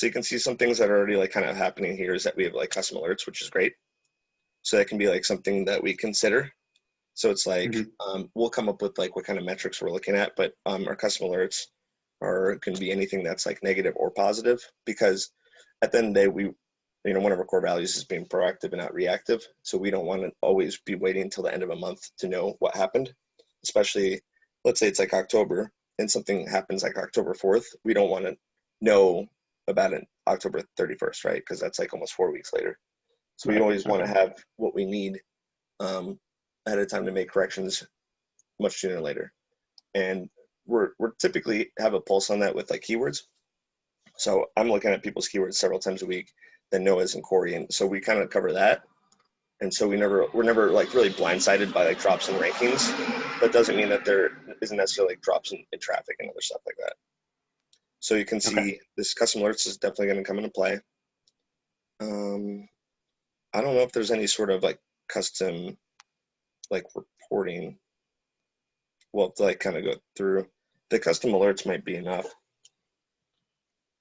So you can see some things that are already like kind of happening here is that we have like custom alerts, which is great. So that can be like something that we consider. So it's like Hmm. we'll come up with like what kind of metrics we're looking at, but our custom alerts are can be anything that's like negative or positive because at the end of the day, one of our core values is being proactive and not reactive. So we don't want to always be waiting until the end of a month to know what happened, especially let's say it's like October and something happens like October 4th. We don't want to know about it October 31st, right? Because that's like almost 4 weeks later. So we Right. always want Okay. to have what we need um, ahead of time to make corrections much sooner or later. And we're typically have a pulse on that with like keywords. So I'm looking at people's keywords several times a week, then Noah's and Corey, and so we kind of cover that. And so we're never like really blindsided by like drops in rankings. That doesn't mean that there isn't necessarily like drops in traffic and other stuff like that. So you can Okay. see this custom alerts is definitely going to come into play. Um, I don't know if there's any sort of like custom like reporting. Well, to like kind of go through the custom alerts might be enough.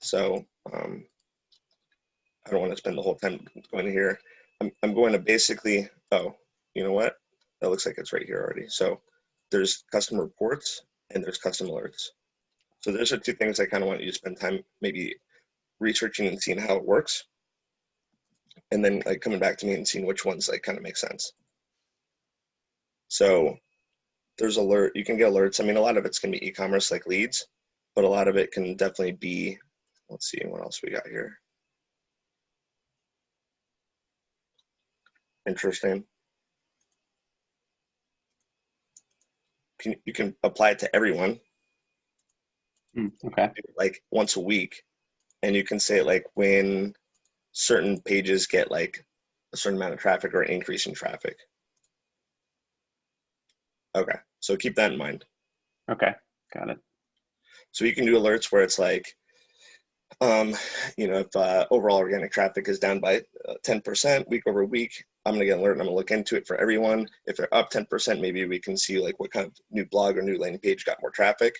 So I don't want to spend the whole time going to here. I'm going to basically, oh, you know what? That looks like it's right here already. So there's custom reports and there's custom alerts. So those are two things I kind of want you to spend time maybe researching and seeing how it works. And then like coming back to me and seeing which ones like kind of make sense. So there's alert, you can get alerts. I mean, a lot of it's going to be e-commerce like leads, but a lot of it can definitely be, let's see what else we got here. Interesting. You can apply it to everyone Okay. like once a week, and you can say like when certain pages get like a certain amount of traffic or an increase in traffic. Okay, so keep that in mind. Okay. Got it. So you can do alerts where it's like, um, if overall organic traffic is down by 10% week over week, I'm gonna get an alert and I'm gonna look into it for everyone. If they're up 10%, maybe we can see like what kind of new blog or new landing page got more traffic.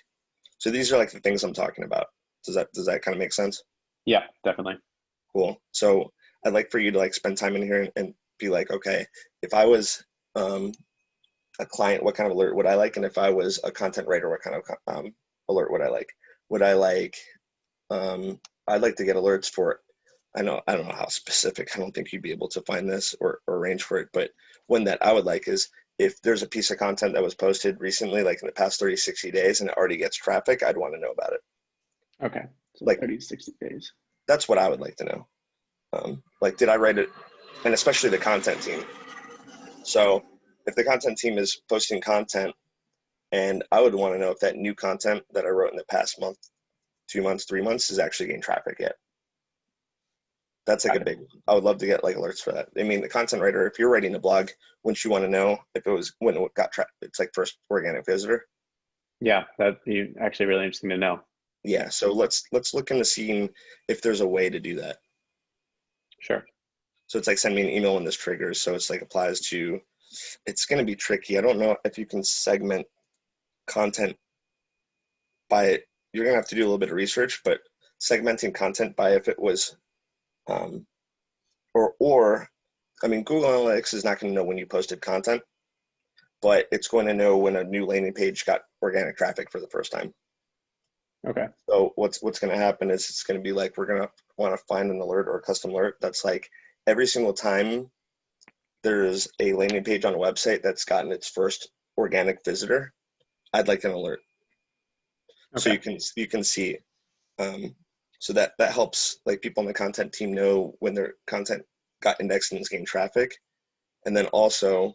So these are like the things I'm talking about. Does that kind of make sense? Yeah, definitely. Cool. So I'd like for you to like spend time in here and be like, okay, if I was um, a client, what kind of alert would I like? And if I was a content writer, what kind of alert would I like? Would I like, I'd like to get alerts for, I don't know how specific, I don't think you'd be able to find this or arrange for it, but one that I would like is if there's a piece of content that was posted recently, like in the past 30, 60 days, and it already gets traffic, I'd want to know about it. Okay. So Like, 30 to 60 days. that's what I would like to know. Like, did I write it? And especially the content team. So if the content team is posting content, and I would want to know if that new content that I wrote in the past month, 2 months, 3 months is actually getting traffic yet. That's like a Got it. big one. I would love to get like alerts for that. I mean, the content writer, if you're writing a blog, wouldn't you want to know if it was when it got traffic? It's like first organic visitor. Yeah, that'd be actually really interesting to know. Yeah. So let's look into seeing if there's a way to do that. Sure. So it's like send me an email when this triggers. So it's like applies to. It's going to be tricky. I don't know if you can segment content by. You're going to have to do a little bit of research, but segmenting content by if it was um, or I mean, Google Analytics is not going to know when you posted content, but it's going to know when a new landing page got organic traffic for the first time. Okay. So what's going to happen is it's going to be like we're going to want to find an alert or a custom alert that's like every single time there's a landing page on a website that's gotten its first organic visitor, I'd like an alert so Okay. you can see. Um, so that helps like people on the content team know when their content got indexed and is getting traffic, and then also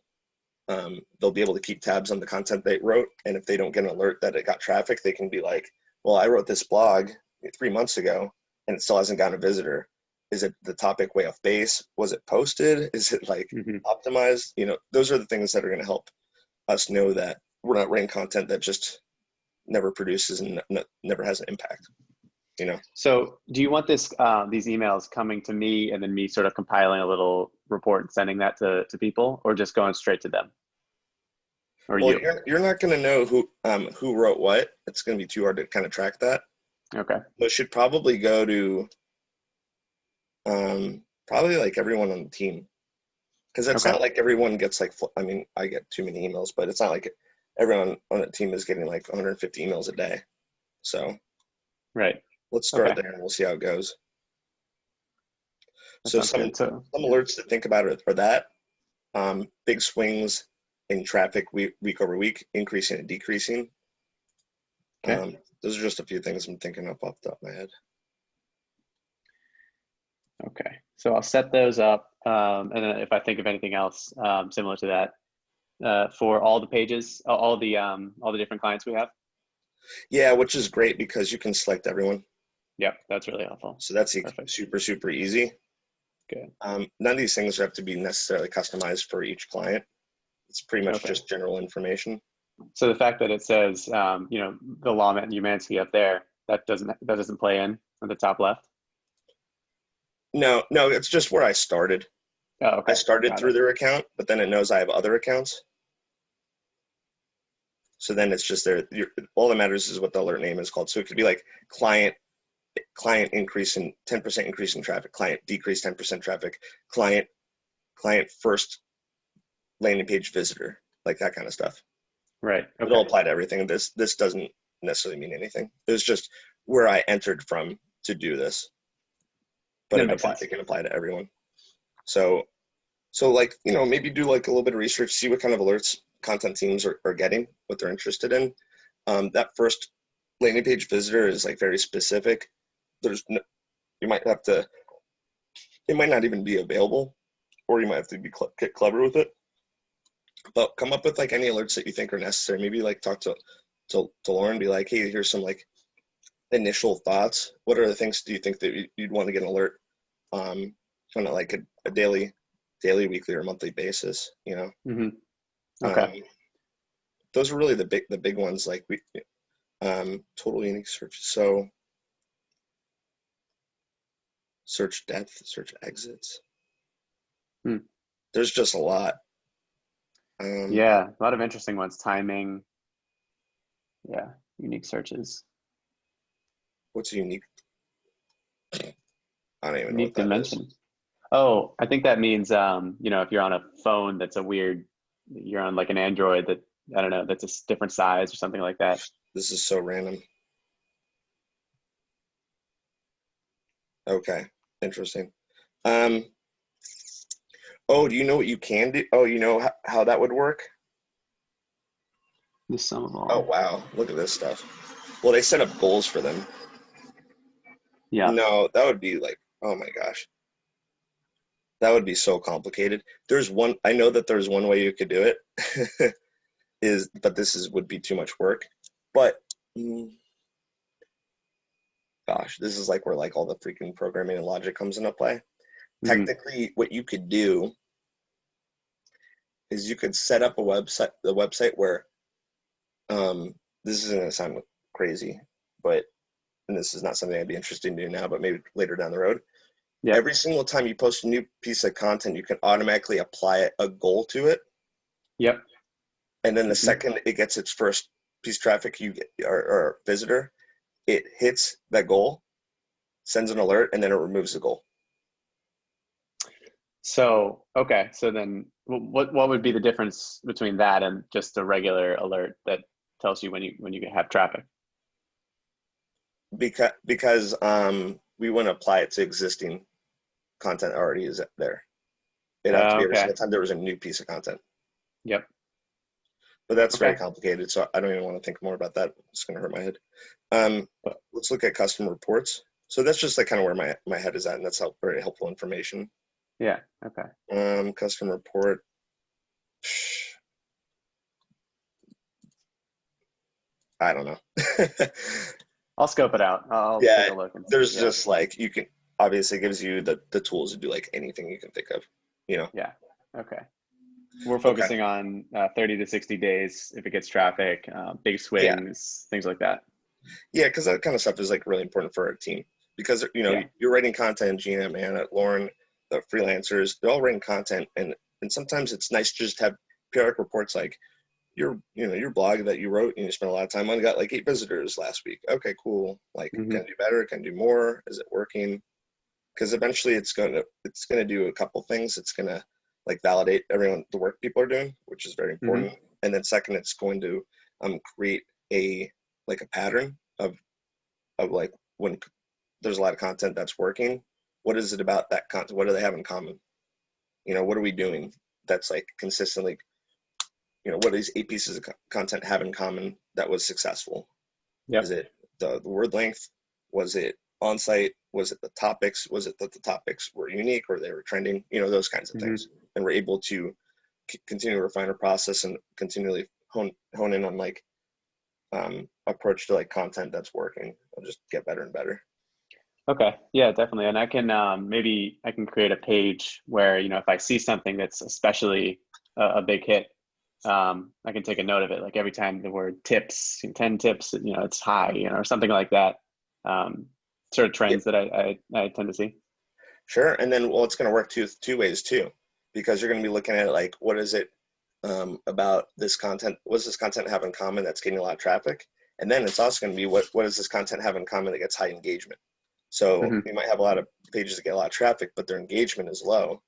they'll be able to keep tabs on the content they wrote. And if they don't get an alert that it got traffic, they can be like, well, I wrote this blog 3 months ago and it still hasn't gotten a visitor. Is it the topic way off base? Was it posted? Is it like Hmm. optimized? Those are the things that are going to help us know that we're not writing content that just never produces and never has an impact, you know? So do you want these emails coming to me and then me sort of compiling a little report and sending that to people, or just going straight to them or Well, you? you're not going to know who wrote what. It's going to be too hard to kind of track that. Okay. So it should probably go to Probably like everyone on the team, because it's Okay. not like everyone gets like, I mean, I get too many emails, but it's not like everyone on the team is getting like 150 emails a day. So Right. let's start Okay. there and we'll see how it goes. That So sounds good. So some yeah. alerts to think about are that big swings in traffic week over week, increasing and decreasing. Okay. Those are just a few things I'm thinking of off the top of my head. Okay. So I'll set those up. And then if I think of anything else similar to that, for all the pages, all the different clients we have. Yeah, which is great because you can select everyone. Yep, that's really helpful. So that's Perfect. super, super easy. Good. None of these things have to be necessarily customized for each client. It's pretty much Okay. just general information. So the fact that it says, the Lawment and Umansky up there, that doesn't play in at the top left. No, no, it's just where I started. Oh, I okay. started Got through it. their account, but then it knows I have other accounts. So then it's just there. All that matters is what the alert name is called. So it could be like client increase in 10% increase in traffic, client decrease 10% traffic, client first landing page visitor, like that kind of stuff. Right. It'll Okay. apply to everything. This doesn't necessarily mean anything. It's just where I entered from to do this, but That makes sense. it can apply to everyone. So like, maybe do like a little bit of research, see what kind of alerts content teams are getting, what they're interested in. That first landing page visitor is like very specific. There's no, you might have to, it might not even be available, or you might have to get clever with it. But come up with like any alerts that you think are necessary. Maybe like talk to Lauren, be like, hey, here's some like initial thoughts. What are the things do you think that you'd want to get an alert on like a daily, weekly, or monthly basis? Hmm. Okay. Um, those are really the big ones. Like total unique search. So search depth, search exits. Hmm. There's just a lot. Um, Yeah, a lot of interesting ones. Timing. Yeah, unique searches. what's unique? I don't even know what Unique that is. dimension. Oh, I think that means if you're on a phone that's a weird, you're on like an Android that I don't know, that's a different size or something like that. This is so random. Okay, interesting. Um, oh, do you know what you can do? Oh, you know how that would work? The sum of Oh, all. wow. Look at this stuff. Well, they set up goals for them. Yeah. No, that would be like, oh my gosh, that would be so complicated. I know that there's one way you could do it, but would be too much work. But mm, gosh, this is like where like all the freaking programming and logic comes into play. Hmm. Technically, what you could do is you could set up the website where this is going to sound crazy, but and this is not something I'd be interested in doing now, but maybe later down the road. Yep. Every single time you post a new piece of content, you can automatically apply a goal to it, Yep. and then the Hmm. second it gets its first piece of traffic, or visitor, it hits that goal, sends an alert, and then it removes the goal. So, okay. So then what would be the difference between that and just a regular alert that tells you when you have traffic? Because we want to apply it to existing content already is there. It'd have to be every Okay. single time there was a new piece of content. Yep. But that's very Okay. complicated, so I don't even want to think more about that. It's going to hurt my head. Um, But let's look at custom reports. So that's just like kind of where my head is at, and that's very helpful information. yeah. Okay. Custom report. I don't know. I'll scope it out. I'll take Yeah, a look and there's yeah. just like you can obviously gives you the tools to do like anything you can think of. You know. Yeah. Okay. We're Okay. focusing on 30 to 60 days if it gets traffic, big Yeah. swings, things like that. Yeah, because that kind of stuff is like really important for our team because Yeah. you're writing content, Gina, man, Lauren, the freelancers, they're all writing content, and sometimes it's nice to just have periodic reports like your blog that you wrote and you spent a lot of time on got like 8 visitors last week. Okay, cool. Like, Hmm. can I do better? Can I do more? Is it working? because eventually it's gonna do a couple things. It's gonna like validate everyone the work people are doing, which is very Hmm. important. And then second, it's going to create a like a pattern of like when there's a lot of content that's working, what is it about that content? What do they have in common? What are we doing that's like consistently, what do these 8 pieces of content have in common that was successful? Is Yep. it the word length? Was it on site? Was it the topics? Was it that the topics were unique or they were trending? Those kinds of Hmm. things. And we're able to continue to refine our process and continually hone in on like approach to like content that's working. I'll just get better and better. Okay. Yeah, definitely. And I can maybe I can create a page where, if I see something that's especially a big hit, I can take a note of it. Like every time the word tips, 10 tips, it's high, or something like that. Um, Sort of Yeah, trends that I tend to see. sure. And then, well, it's going to work two ways too, because you're going to be looking at it like, what is it about this content? What does this content have in common that's getting a lot of traffic? And then it's also going to be what does this content have in common that gets high engagement? So Hmm. you might have a lot of pages that get a lot of traffic, but their engagement is low,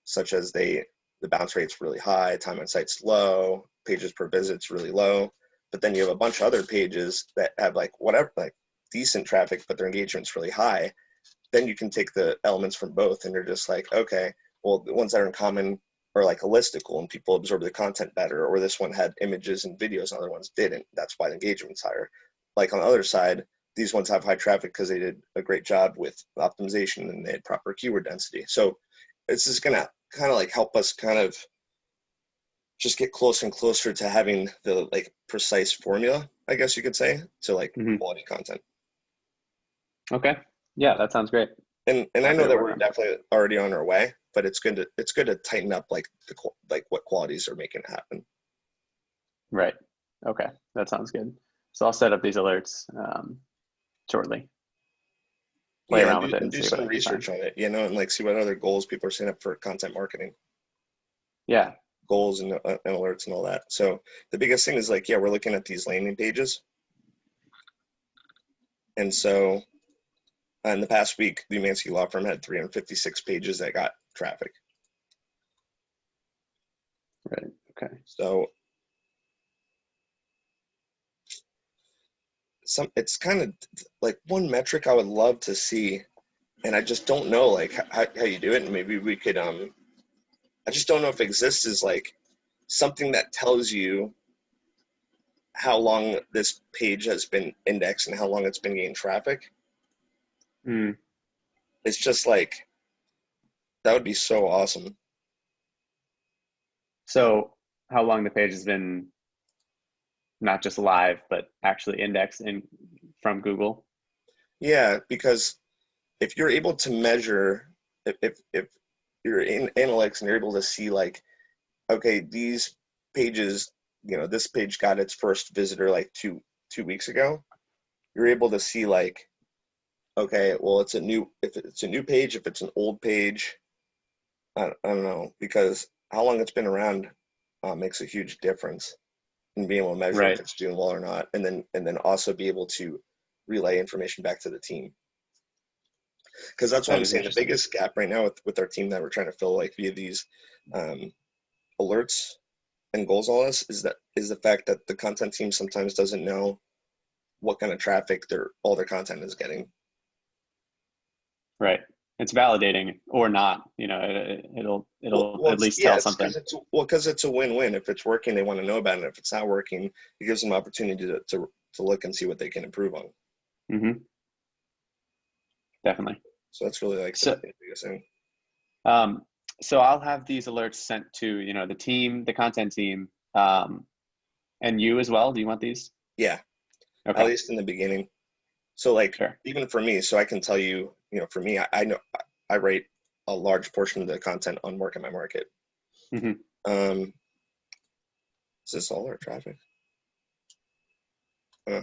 such as the bounce rate's really high, time on site's low, pages per visit's really low. But then you have a bunch of other pages that have like whatever, like decent traffic, but their engagement's really high. Then you can take the elements from both and you're just like, okay, well, the ones that are in common are like holistical and people absorb the content better, or this one had images and videos and other ones didn't. That's why the engagement's higher. Like on the other side, these ones have high traffic because they did a great job with optimization and they had proper keyword density. So it's just gonna kind of like help us kind of just get closer and closer to having the like precise formula, I guess you could say, to like Hmm. quality content. Okay. Yeah, that sounds great. And I Happy know to that work we're on that. definitely already on our way, but it's good to tighten up like like what qualities are making it happen. Right. Okay. That sounds good. So I'll set up these alerts shortly. Play Yeah, and around do with it and and do see what some I can find. research on it, and like see what other goals people are setting up for content marketing Yeah. goals and alerts and all that. So the biggest thing is like, yeah, we're looking at these landing pages, and so in the past week, the Umansky law firm had 356 pages that got traffic. Right. Okay. So it's kind of like one metric I would love to see, and I just don't know like how you do it, and maybe we could I just don't know if it exists is like something that tells you how long this page has been indexed and how long it's been getting traffic. Mm. It's just like that would be so awesome. So how long the page has been not just live, but actually indexed in from Google? Yeah, because if you're able to measure, if you're in analytics and you're able to see like, okay, these pages, this page got its first visitor like two weeks ago, you're able to see like, okay, well, if it's a new page, if it's an old page, I don't know, because how long it's been around makes a huge difference in being able to measure if Right. it's doing well or not, and then also be able to relay information back to the team. Because that's what That I'm is saying. The interesting. biggest gap right now with our team that we're trying to fill, like via these um, alerts and goals, all this is the fact that the content team sometimes doesn't know what kind of traffic all their content is getting. Right. It's validating or not, it'll Well, at it's least yeah, tell it's something. because it's a win-win. If it's working, they want to know about it. If it's not working, it gives them opportunity to look and see what they can improve on. Hmm. Definitely. So that's really like the So, biggest thing. um, so I'll have these alerts sent to, the team, the content team, and you as well. Do you want these? Yeah, at Okay. least in the beginning. So like Sure. even for me, so I can tell you, for me, I know I write a large portion of the content on Market My Market. Hmm. Um, is this all our traffic? Uh,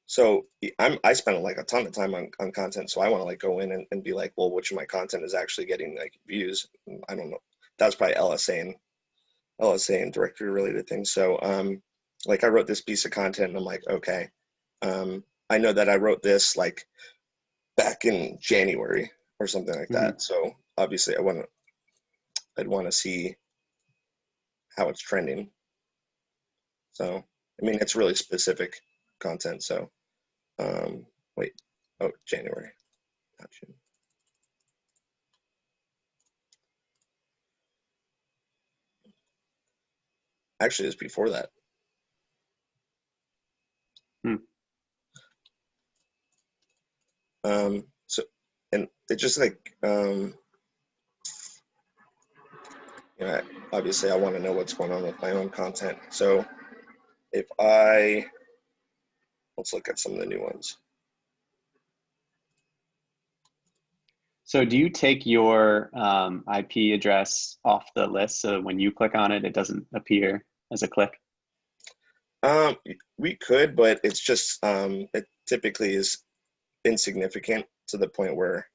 so I spend like a ton of time on content, so I want to like go in and be like, well, which of my content is actually getting like views? I don't know. That's probably LSA and directory related things. So like I wrote this piece of content and I'm like, okay, I know that I wrote this like back in January. or something like Hmm. that. So obviously I'd want to see how it's trending. So I mean, it's really specific content. So wait, oh, January, not June. Actually, it's before that. Hmm. So, and it just like, you know, obviously I want to know what's going on with my own content. So if I, let's look at some of the new ones. So do you take your IP address off the list so that when you click on it, it doesn't appear as a click? Um, we could, but it's just, it typically is insignificant to the point where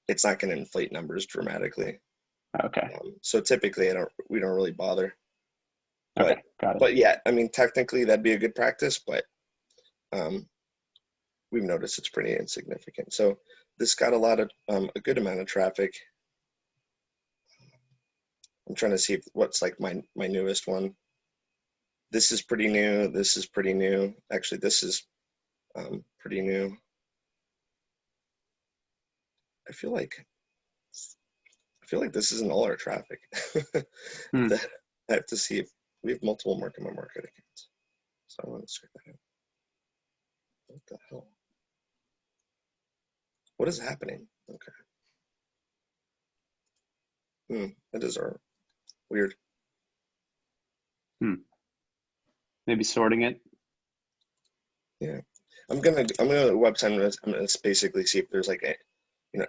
it's not going to inflate numbers dramatically. Okay. So typically we don't really bother. But Okay. Got it. but yeah, I mean technically that'd be a good practice, but um, we've noticed it's pretty insignificant. So this got a good amount of traffic. I'm trying to see what's like my newest one. This is pretty new. This is pretty new. Actually, this is pretty new. I feel like I feel like this isn't all our traffic. Hmm. That I have to see if we have multiple market my market accounts. So I want to check that out. What the hell? What is happening? Okay. That is our weird. Hmm. Maybe sorting it. Yeah. I'm gonna the website. I'm gonna basically see if there's like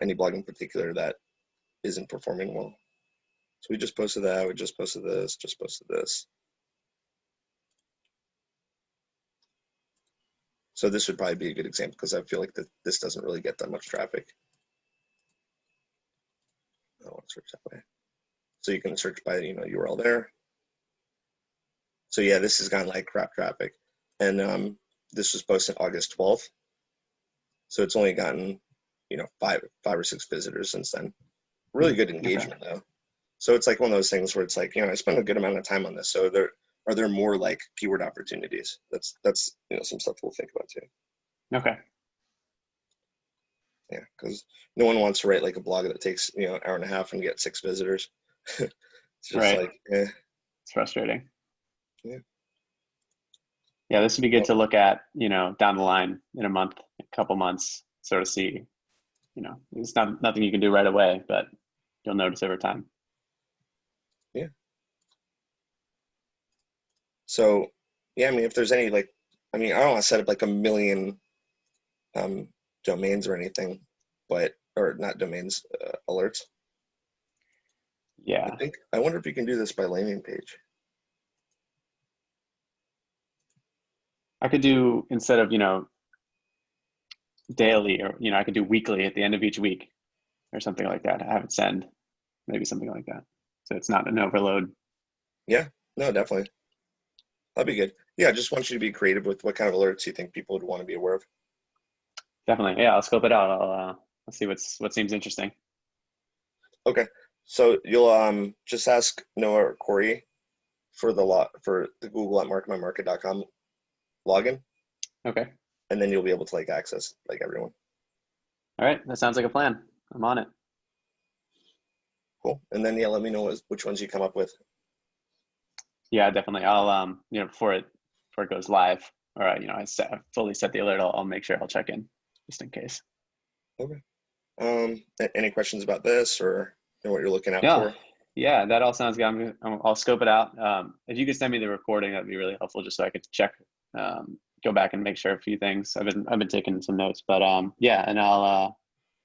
any blog in particular that isn't performing well. So we just posted that. We just posted this. Just posted this. So this would probably be a good example because I feel like this doesn't really get that much traffic. I don't want to search that way. So you can search by URL there. So yeah, this has gotten like crap traffic, and this was posted August 12th. So it's only gotten five or six visitors since then. Really Hmm. good Okay. engagement though. So it's like one of those things where it's like, I spend a good amount of time on this. So are there more like keyword opportunities? That's some stuff we'll think about too. Okay. Yeah, because no one wants to write like a blog that takes an hour and a half and get six visitors. It's just Right. like, It's frustrating. yeah. Yeah, this would be good Well, to look at, down the line in a month, a couple months, sort of see, it's not nothing you can do right away, but you'll notice over time. yeah. So yeah, I mean, if there's any like, I mean, I don't want to set up like a million um, domains or anything, or not domains, alerts. Yeah. I wonder if you can do this by landing page. I could do instead of, daily or, I could do weekly at the end of each week or something like that. Have it send, maybe something like that. So it's not an overload. Yeah, no, definitely. That'd be good. Yeah, I just want you to be creative with what kind of alerts you think people would want to be aware of. Definitely. Yeah, I'll scope it out. I'll see what seems interesting. Okay. So you'll just ask Noah or Corey for the Google at marketmymarket.com login, Okay. and then you'll be able to like access like everyone. All right. That sounds like a plan. I'm on it. Cool. And then yeah, let me know which ones you come up with. Yeah, definitely. I'll before it goes live or fully set the alert. I'll make sure I'll check in just in case. Okay. Any questions about this or what you're looking out Yeah, for? yeah, that all sounds good. I'll scope it out. If you could send me the recording, that'd be really helpful, just so I could check, go back and make sure a few things. I've been taking some notes, but yeah, and I'll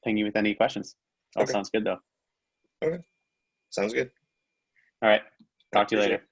ping you with any questions. All Okay. sounds good though. Okay. Sounds good. All right, I talk to you appreciate later. it.